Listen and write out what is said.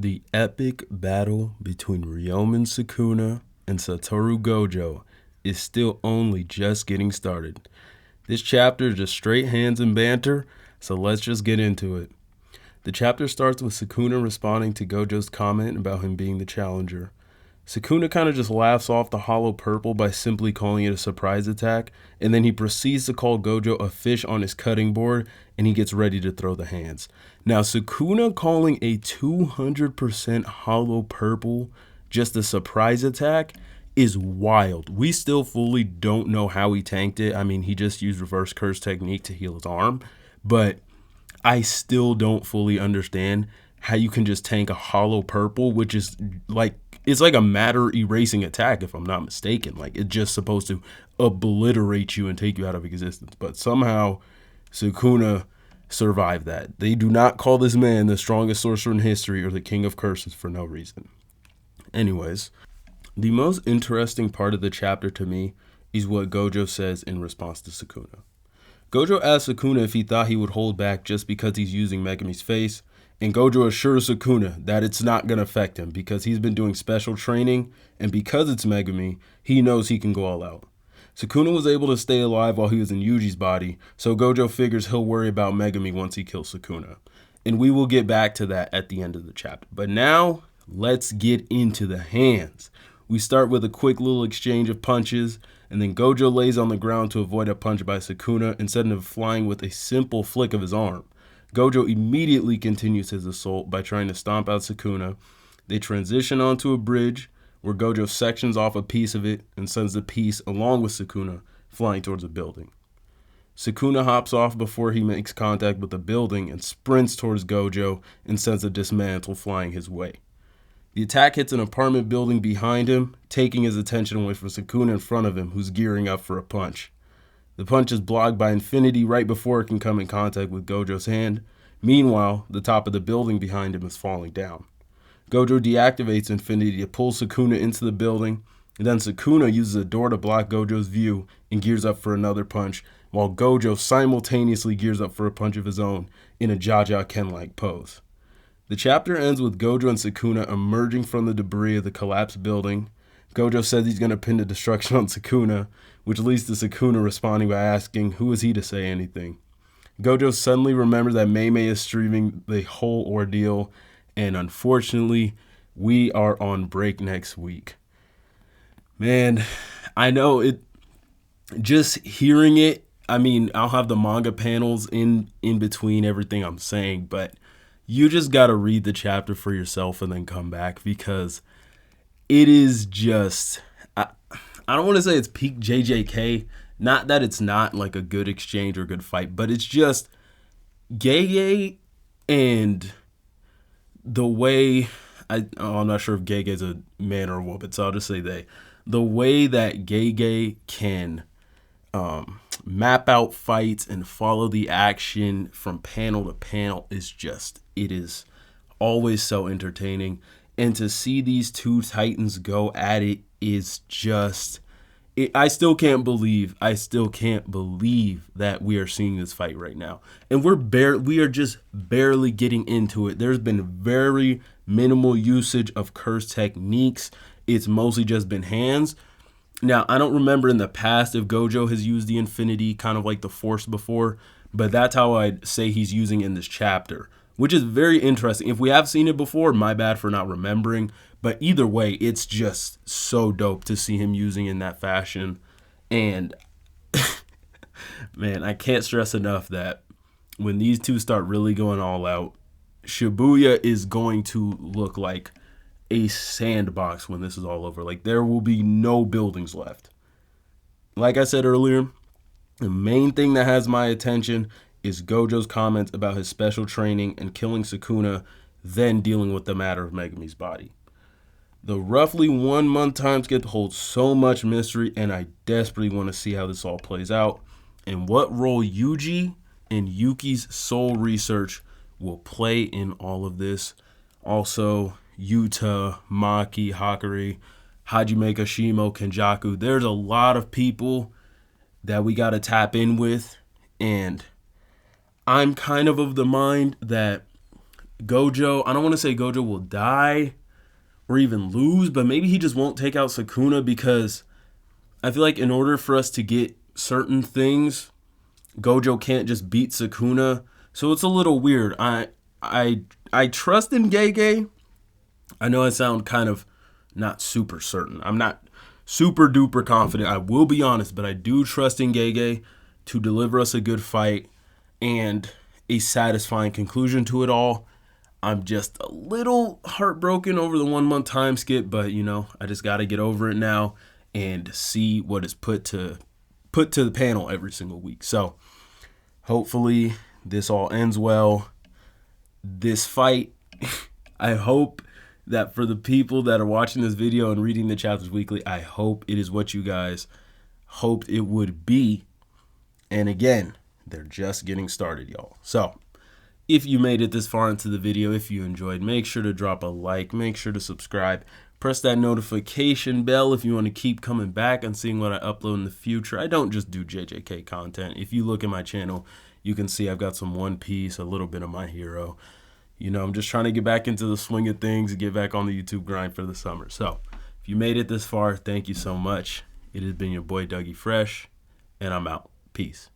The epic battle between Ryomen Sukuna and Satoru Gojo is still only just getting started. This chapter is just straight hands and banter, so let's just get into it. The chapter starts with Sukuna responding to Gojo's comment about him being the challenger. Sukuna kind of just laughs off the hollow purple by simply calling it a surprise attack, and then he proceeds to call Gojo a fish on his cutting board, and he gets ready to throw the hands. Now, Sukuna calling a 200% hollow purple just a surprise attack is wild. We still fully don't know how he tanked it. I mean, he just used reverse curse technique to heal his arm, but I still don't fully understand how you can just tank a hollow purple, which is like, it's like a matter erasing attack, if I'm not mistaken. Like, it's just supposed to obliterate you and take you out of existence. But somehow, Sukuna survived that. They do not call this man the strongest sorcerer in history or the king of curses for no reason. Anyways, the most interesting part of the chapter to me is what Gojo says in response to Sukuna. Gojo asks Sukuna if he thought he would hold back just because he's using Megami's face, and Gojo assures Sukuna that it's not going to affect him because he's been doing special training, and because it's Megami, he knows he can go all out. Sukuna was able to stay alive while he was in Yuji's body, so Gojo figures he'll worry about Megami once he kills Sukuna. And we will get back to that at the end of the chapter. But now, let's get into the hands. We start with a quick little exchange of punches, and then Gojo lays on the ground to avoid a punch by Sukuna instead of flying with a simple flick of his arm. Gojo immediately continues his assault by trying to stomp out Sukuna. They transition onto a bridge where Gojo sections off a piece of it and sends the piece along with Sukuna flying towards a building. Sukuna hops off before he makes contact with the building and sprints towards Gojo and sends a dismantle flying his way. The attack hits an apartment building behind him, taking his attention away from Sukuna in front of him, who's gearing up for a punch. The punch is blocked by Infinity right before it can come in contact with Gojo's hand. Meanwhile, the top of the building behind him is falling down. Gojo deactivates Infinity to pull Sukuna into the building, and then Sukuna uses a door to block Gojo's view and gears up for another punch, while Gojo simultaneously gears up for a punch of his own in a Jaja Ken-like pose. The chapter ends with Gojo and Sukuna emerging from the debris of the collapsed building. Gojo says he's going to pin the destruction on Sukuna, which leads to Sukuna responding by asking, who is he to say anything? Gojo suddenly remembers that Mei Mei is streaming the whole ordeal, and unfortunately, we are on break next week. Man, I know it, just hearing it, I mean, I'll have the manga panels in between everything I'm saying, but you just got to read the chapter for yourself and then come back, because it is just, I don't want to say it's peak JJK. Not that it's not like a good exchange or good fight, but it's just Gege and the way, I'm not sure if Gege is a man or a woman, so I'll just say they. The way that Gege can map out fights and follow the action from panel to panel is just, it is always so entertaining. And to see these two titans go at it is just, I still can't believe that we are seeing this fight right now. And we are just barely getting into it. There's been very minimal usage of curse techniques. It's mostly just been hands. Now, I don't remember in the past if Gojo has used the Infinity, kind of like the Force before, but that's how I'd say he's using in this chapter, which is very interesting. If we have seen it before, my bad for not remembering. But either way, it's just so dope to see him using in that fashion. And man, I can't stress enough that when these two start really going all out, Shibuya is going to look like a sandbox when this is all over. Like, there will be no buildings left. Like I said earlier, the main thing that has my attention is Gojo's comments about his special training and killing Sukuna, then dealing with the matter of Megami's body. The roughly 1 month time skip holds so much mystery, and I desperately want to see how this all plays out and what role Yuji and Yuki's soul research will play in all of this. Also, Yuta, Maki, Hakari, Hajime Kashimo, Kenjaku. There's a lot of people that we got to tap in with, and I'm kind of the mind that Gojo, I don't want to say Gojo will die or even lose, but maybe he just won't take out Sukuna, because I feel like in order for us to get certain things, Gojo can't just beat Sukuna. So it's a little weird. I trust in Gege. I know I sound kind of not super certain. I'm not super duper confident, I will be honest, but I do trust in Gege to deliver us a good fight and a satisfying conclusion to it all. I'm just a little heartbroken over the 1 month time skip, but I just got to get over it now and see what is put to the panel every single week. So hopefully this all ends well. This fight, I hope that for the people that are watching this video and reading the chapters weekly, I hope it is what you guys hoped it would be. And again, they're just getting started, y'all. So if you made it this far into the video, if you enjoyed, make sure to drop a like, make sure to subscribe, press that notification bell if you want to keep coming back and seeing what I upload in the future. I don't just do JJK content. If you look at my channel, you can see I've got some One Piece, a little bit of My Hero. I'm just trying to get back into the swing of things and get back on the YouTube grind for the summer. So if you made it this far, thank you so much. It has been your boy Dougie Fresh, and I'm out. Peace.